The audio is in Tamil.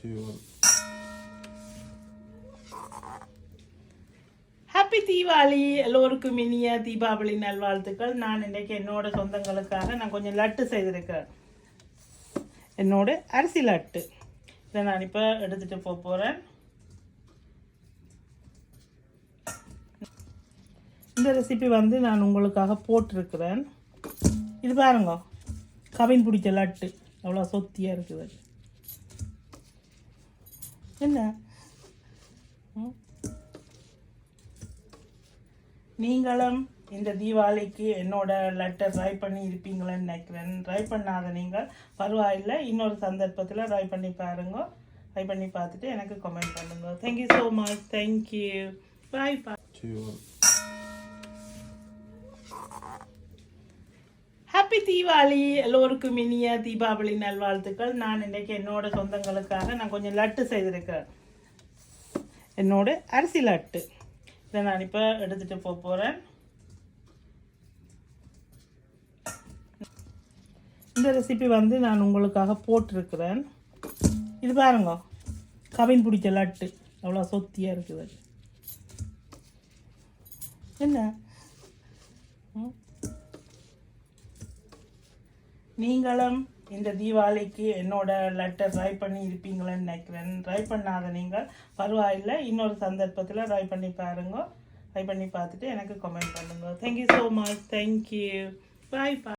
2, 1. ஹாப்பி தீபாவளி. எல்லோருக்கும் இனிய தீபாவளி நல்வாழ்த்துக்கள். நான் இன்றைக்கு என்னோட சொந்தங்களுக்காக நான் கொஞ்சம் லட்டு செய்திருக்கிறேன். என்னோட அரிசி லட்டு இதை நான் இப்போ எடுத்துகிட்டு போகிறேன். இந்த ரெசிபி நான் உங்களுக்காக போட்டிருக்கிறேன். இது பாருங்க, கவின் பிடிச்ச லட்டு அவ்வளோ சொத்தியாக இருக்குது. என்ன நீங்களும் இந்த தீபாவளிக்கு என்னோட லட்டை ட்ரை பண்ணி இருப்பீங்களன்னு நினைக்கிறேன். ட்ரை பண்ணாத நீங்கள் பரவாயில்லை, இன்னொரு சந்தர்ப்பத்தில் ட்ரை பண்ணி பாருங்க. ட்ரை பண்ணி பார்த்துட்டு எனக்கு கமெண்ட் பண்ணுங்க. Thank you so much. தேங்க்யூ. பாய் பாய். 2, 1. ஹாப்பி தீபாவளி. எல்லோருக்கும் இனிய தீபாவளி நல்வாழ்த்துக்கள். நான் இன்றைக்கு என்னோட சொந்தங்களுக்காக நான் கொஞ்சம் லட்டு செய்திருக்கிறேன். என்னோட அரிசி லட்டு இதை நான் இப்போ எடுத்துகிட்டு போகிறேன். இந்த ரெசிபி நான் உங்களுக்காக போட்டிருக்கிறேன். இது பாருங்க, கவின் பிடிச்ச லட்டு அவ்வளோ சொத்தியாக இருக்குது. என்ன நீங்களும் இந்த தீபாவளிக்கு என்னோட லட்டை ட்ரை பண்ணி இருப்பீங்களன்னு நினைக்கிறேன். ட்ரை பண்ணாத நீங்கள் பரவாயில்லை, இன்னொரு சந்தர்ப்பத்தில் ட்ரை பண்ணி பாருங்க. ட்ரை பண்ணி பார்த்துட்டு எனக்கு கமெண்ட் பண்ணுங்க. Thank you so much. தேங்க்யூ. பாய் பாய்.